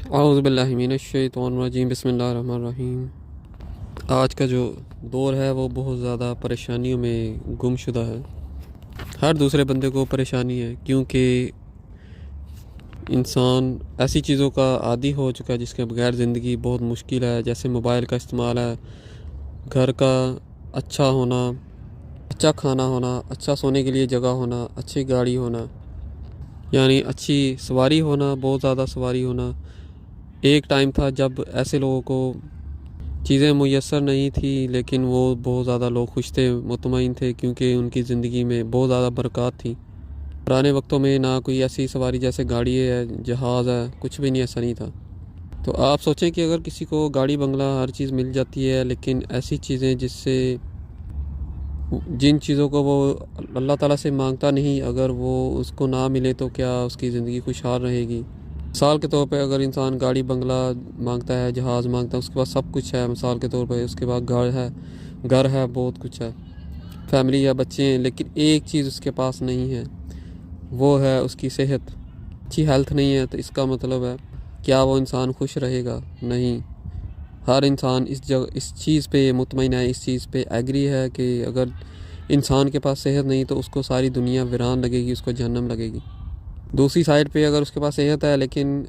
اعوذ باللہ من الشیطان الرجیم، بسم اللہ الرحمن الرحیم۔ آج کا جو دور ہے وہ بہت زیادہ پریشانیوں میں گم شدہ ہے۔ ہر دوسرے بندے کو پریشانی ہے، کیونکہ انسان ایسی چیزوں کا عادی ہو چکا ہے جس کے بغیر زندگی بہت مشکل ہے، جیسے موبائل کا استعمال ہے، گھر کا اچھا ہونا، اچھا کھانا ہونا، اچھا سونے کے لیے جگہ ہونا، اچھی گاڑی ہونا، یعنی اچھی سواری ہونا، بہت زیادہ سواری ہونا۔ ایک ٹائم تھا جب ایسے لوگوں کو چیزیں میسر نہیں تھی، لیکن وہ بہت زیادہ لوگ خوش تھے، مطمئن تھے، کیونکہ ان کی زندگی میں بہت زیادہ برکات تھی۔ پرانے وقتوں میں نہ کوئی ایسی سواری جیسے گاڑی ہے، جہاز ہے، کچھ بھی نہیں، ایسا نہیں تھا۔ تو آپ سوچیں کہ اگر کسی کو گاڑی بنگلہ ہر چیز مل جاتی ہے، لیکن ایسی چیزیں جن چیزوں کو وہ اللہ تعالیٰ سے مانگتا نہیں، اگر وہ اس کو نہ ملے تو کیا اس کی زندگی خوشحال رہے گی؟ مثال کے طور پہ اگر انسان گاڑی بنگلہ مانگتا ہے، جہاز مانگتا ہے، اس کے پاس سب کچھ ہے، مثال کے طور پہ اس کے پاس گھر ہے، بہت کچھ ہے، فیملی ہے، بچے ہیں، لیکن ایک چیز اس کے پاس نہیں ہے، وہ ہے اس کی صحت۔ اچھی ہیلتھ نہیں ہے تو اس کا مطلب ہے کیا وہ انسان خوش رہے گا؟ نہیں۔ ہر انسان اس چیز پہ مطمئن ہے، اس چیز پہ ایگری ہے کہ اگر انسان کے پاس صحت نہیں تو اس کو ساری دنیا ویران لگے گی، اس کو جہنم لگے گی۔ دوسری سائڈ پہ اگر اس کے پاس صحت ہے، لیکن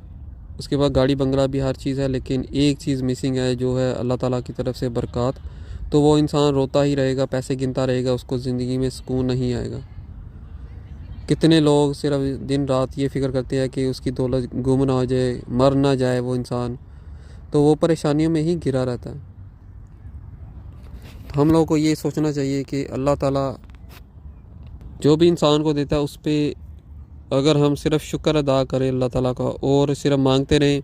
اس کے پاس گاڑی بنگلہ بھی ہر چیز ہے، لیکن ایک چیز مسنگ ہے، جو ہے اللہ تعالیٰ کی طرف سے برکات، تو وہ انسان روتا ہی رہے گا، پیسے گنتا رہے گا، اس کو زندگی میں سکون نہیں آئے گا۔ کتنے لوگ صرف دن رات یہ فکر کرتے ہیں کہ اس کی دولت گم نہ ہو جائے، مر نہ جائے وہ انسان، تو وہ پریشانیوں میں ہی گھرا رہتا ہے۔ ہم لوگوں کو یہ سوچنا چاہیے کہ اللہ تعالیٰ جو بھی انسان کو دیتا ہے اس پہ اگر ہم صرف شکر ادا کریں اللہ تعالیٰ کا، اور صرف مانگتے رہیں،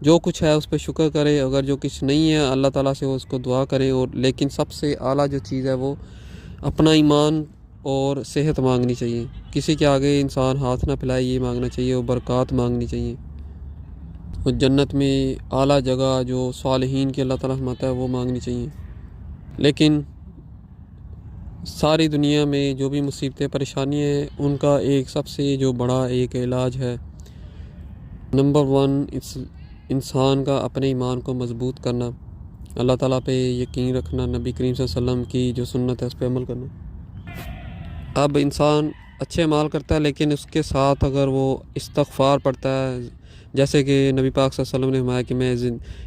جو کچھ ہے اس پہ شکر کریں، اگر جو کچھ نہیں ہے اللہ تعالیٰ سے اس کو دعا کریں، اور لیکن سب سے اعلیٰ جو چیز ہے وہ اپنا ایمان اور صحت مانگنی چاہیے۔ کسی کے آگے انسان ہاتھ نہ پھیلائے، یہ مانگنا چاہیے، اور برکات مانگنی چاہیے، اور جنت میں اعلیٰ جگہ جو صالحین کی اللہ تعالیٰ فرماتا ہے وہ مانگنی چاہیے۔ لیکن ساری دنیا میں جو بھی مصیبتیں پریشانیاں ہیں، ان کا ایک سب سے جو بڑا ایک علاج ہے، نمبر 1 انسان کا اپنے ایمان کو مضبوط کرنا، اللہ تعالیٰ پہ یقین رکھنا، نبی کریم صلی اللہ علیہ وسلم کی جو سنت ہے اس پہ عمل کرنا۔ اب انسان اچھے عمال کرتا ہے، لیکن اس کے ساتھ اگر وہ استغفار پڑھتا ہے، جیسے کہ نبی پاک صلی اللہ علیہ وسلم نے فرمایا کہ میں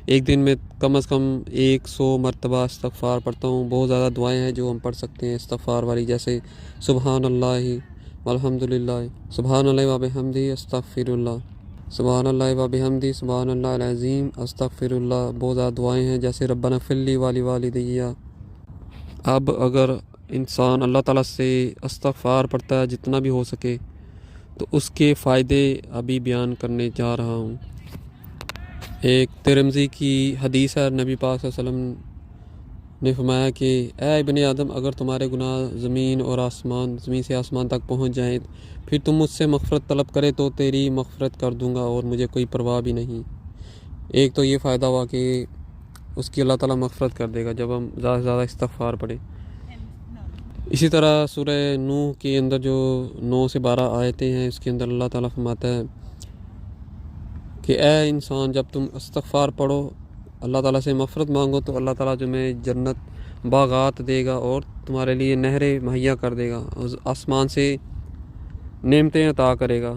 ایک دن میں کم از کم 100 مرتبہ استغفار پڑھتا ہوں۔ بہت زیادہ دعائیں ہیں جو ہم پڑھ سکتے ہیں استغفار والی، جیسے سبحان اللہ والحمد للہ، سبحان اللہ و بحمدہ، استغفر اللہ، سبحان اللہ و بحمدہ، سبحان اللہ العظیم، استغفر اللہ۔ بہت زیادہ دعائیں ہیں، جیسے ربنا اغفر لی ولوالدی۔ اب اگر انسان اللہ تعالیٰ سے استغفار پڑھتا ہے جتنا بھی ہو سکے، تو اس کے فائدے ابھی بیان کرنے جا رہا ہوں۔ ایک ترمذی کی حدیث ہے، نبی پاک صلی اللہ علیہ وسلم نے فرمایا کہ اے ابن آدم، اگر تمہارے گناہ زمین سے آسمان تک پہنچ جائیں، پھر تم مجھ سے مغفرت طلب کرے تو تیری مغفرت کر دوں گا، اور مجھے کوئی پرواہ بھی نہیں۔ ایک تو یہ فائدہ ہوا کہ اس کی اللہ تعالیٰ مغفرت کر دے گا جب ہم زیادہ سے زیادہ استغفار پڑھیں۔ اسی طرح سورہ نوح کے اندر جو 9 سے 12 آیتیں ہیں، اس کے اندر اللہ تعالیٰ فرماتا ہے کہ اے انسان، جب تم استغفار پڑھو، اللہ تعالیٰ سے مغفرت مانگو، تو اللہ تعالیٰ تمہیں جنت باغات دے گا، اور تمہارے لیے نہریں مہیا کر دے گا، اور آسمان سے نعمتیں عطا کرے گا،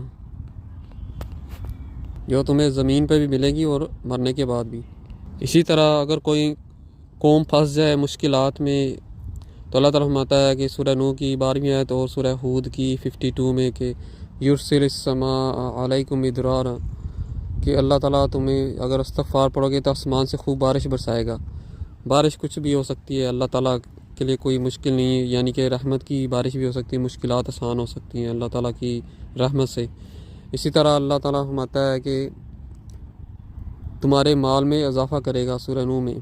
جو تمہیں زمین پہ بھی ملے گی اور مرنے کے بعد بھی۔ اسی طرح اگر کوئی قوم پھنس جائے مشکلات میں، تو اللہ تعالیٰ فرماتا ہے کہ سورہ نوح کی 12ویں آیت اور سورہ ہود کی 52 میں کہ یرسل السماء علیکم مدرارا، کہ اللہ تعالیٰ تمہیں اگر استغفار پڑھو گے تو آسمان سے خوب بارش برسائے گا۔ بارش کچھ بھی ہو سکتی ہے، اللہ تعالیٰ کے لیے کوئی مشکل نہیں ہے، یعنی کہ رحمت کی بارش بھی ہو سکتی ہے، مشکلات آسان ہو سکتی ہیں اللہ تعالیٰ کی رحمت سے۔ اسی طرح اللہ تعالیٰ فرماتا ہے کہ تمہارے مال میں اضافہ کرے گا، سورہ نوح میں۔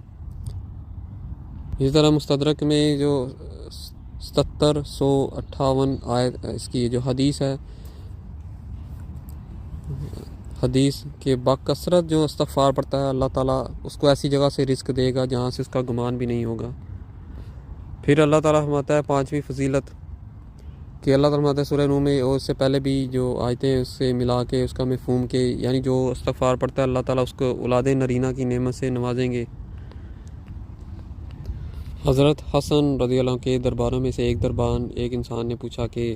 اسی طرح مستدرک میں جو 7758 آیت اس کی جو حدیث ہے، حدیث کے بکثرت جو استغفار پڑھتا ہے، اللہ تعالیٰ اس کو ایسی جگہ سے رزق دے گا جہاں سے اس کا گمان بھی نہیں ہوگا۔ پھر اللہ تعالیٰ فرماتا ہے 5ویں فضیلت کہ اللہ تعالیٰ فرماتا ہے سورہ نوح میں، اور اس سے پہلے بھی جو آیتیں ہیں اس سے ملا کے اس کا مفہوم کے، یعنی جو استغفار پڑھتا ہے اللہ تعالیٰ اس کو اولاد نرینہ کی نعمت سے نوازیں گے۔ حضرت حسن رضی اللہ عنہ کے درباروں میں سے ایک انسان نے پوچھا کہ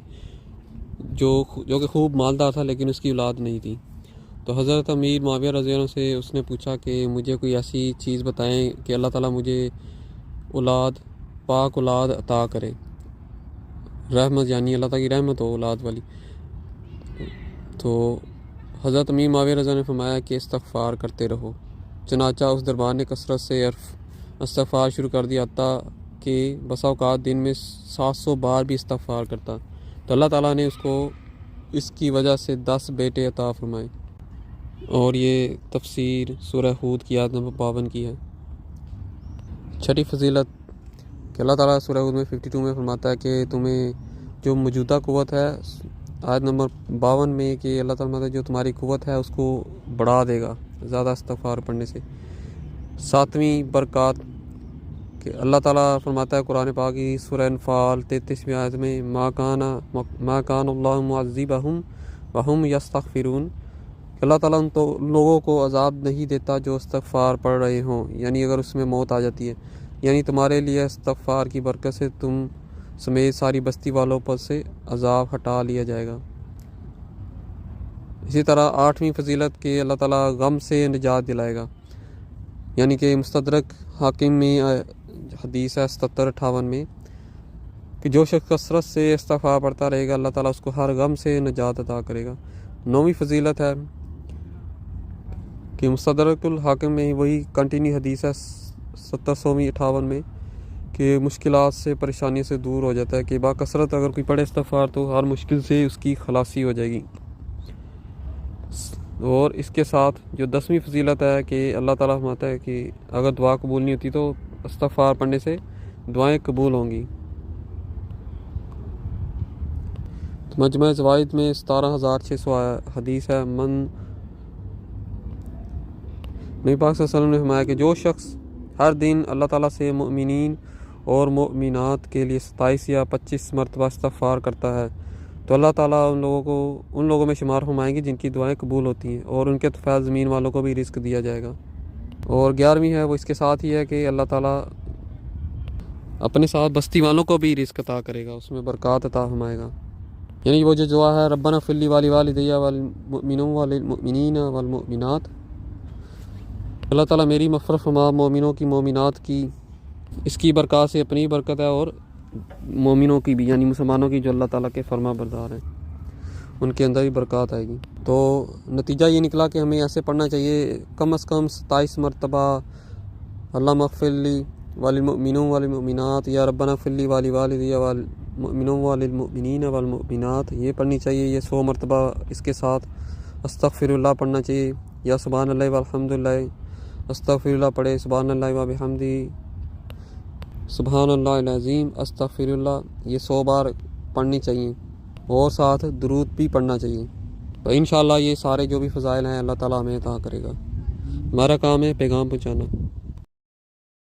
جو کہ خوب مالدار تھا لیکن اس کی اولاد نہیں تھی، تو حضرت امیر معاویہ رضی اللہ عنہ سے اس نے پوچھا کہ مجھے کوئی ایسی چیز بتائیں کہ اللہ تعالیٰ مجھے پاک اولاد عطا کرے، رحمت، یعنی اللہ تعالیٰ کی رحمت ہو اولاد والی۔ تو حضرت امیر معاویہ رضی اللہ عنہ نے فرمایا کہ استغفار کرتے رہو۔ چنانچہ اس دربار نے کثرت سے استغفار شروع کر دیا، حتیٰ کہ بسا اوقات دن میں 700 بار بھی استغفار کرتا، تو اللہ تعالیٰ نے اس کو اس کی وجہ سے 10 بیٹے عطا فرمائے۔ اور یہ تفسیر سورہ ہود کی آیت نمبر 52 کی ہے۔ چھٹی فضیلت کہ اللہ تعالیٰ سورہ ہود میں 52 میں فرماتا ہے کہ تمہیں جو موجودہ قوت ہے، آیت نمبر 52 میں، کہ اللہ تعالیٰ جو تمہاری قوت ہے اس کو بڑھا دے گا زیادہ استغفار پڑھنے سے۔ 7ویں برکات کہ اللہ تعالیٰ فرماتا ہے قرآن پاک کی سورہ انفال 33ویں آیت میں، ما کان اللہ معذبہم وہم یستغفرون، کہ اللہ تعالیٰ ان لوگوں کو عذاب نہیں دیتا جو استغفار پڑھ رہے ہوں، یعنی اگر اس میں موت آ جاتی ہے، یعنی تمہارے لیے استغفار کی برکت سے تم سمیت ساری بستی والوں پر سے عذاب ہٹا لیا جائے گا۔ اسی طرح 8ویں فضیلت کہ اللہ تعالیٰ غم سے نجات دلائے گا، یعنی کہ مستدرک حاکم میں حدیث ہے 7758 میں کہ جو شخص کثرت سے استغفار پڑھتا رہے گا اللہ تعالیٰ اس کو ہر غم سے نجات عطا کرے گا۔ 9ویں فضیلت ہے کہ مستدرک الحاکم میں وہی کنٹینیو حدیث ہے 1758 میں کہ مشکلات سے، پریشانی سے دور ہو جاتا ہے، کہ باکثرت اگر کوئی پڑھے استغفار تو ہر مشکل سے اس کی خلاصی ہو جائے گی۔ اور اس کے ساتھ جو 10ویں فضیلت ہے کہ اللہ تعالیٰ فرماتا ہے کہ اگر دعا قبول نہیں ہوتی تو استغفار پڑھنے سے دعائیں قبول ہوں گی۔ مجمع زوائد میں 17600 حدیث ہے، نبی پاک صلی اللہ علیہ وسلم نے فرمایا کہ جو شخص ہر دن اللہ تعالیٰ سے مؤمنین اور مؤمنات کے لیے 27 یا 25 مرتبہ استغفار کرتا ہے تو اللہ تعالیٰ ان لوگوں میں شمار فرمائیں گے جن کی دعائیں قبول ہوتی ہیں، اور ان کے فیض زمین والوں کو بھی رزق دیا جائے گا۔ اور 11ویں ہے وہ اس کے ساتھ ہی ہے کہ اللہ تعالیٰ اپنے ساتھ بستی والوں کو بھی رزق عطا کرے گا، اس میں برکات عطا فرمائے گا، یعنی وہ جو دعا ہے ربنا اغفر لی ولوالدی والمؤمنین والمؤمنات، اللہ تعالیٰ میری مغفرت فرما، مومنوں کی مومنات کی، اس کی برکات سے اپنی برکت ہے اور مومنوں کی بھی، یعنی مسلمانوں کی جو اللہ تعالیٰ کے فرما بردار ہیں ان کے اندر ہی برکات آئے گی۔ تو نتیجہ یہ نکلا کہ ہمیں ایسے پڑھنا چاہیے کم از کم 27 مرتبہ اللہم اغفر لی وللمؤمنین والمؤمنات، یا ربنا اغفر لی ولوالدی والمؤمنین والمؤمنین والمؤمنات، یہ پڑھنی چاہیے۔ یہ 100 مرتبہ اس کے ساتھ استغفر اللہ پڑھنا چاہیے، یا سبحان اللہ والحمدللہ، استغفر اللہ پڑھے، سبحان اللہ وبحمدہ، سبحان اللہ العظیم، استغفر اللہ، یہ 100 بار پڑھنی چاہیے، اور ساتھ درود بھی پڑھنا چاہیے۔ تو انشاءاللہ یہ سارے جو بھی فضائل ہیں اللہ تعالیٰ ہمیں عطا کرے گا۔ ہمارا کام ہے پیغام پہنچانا۔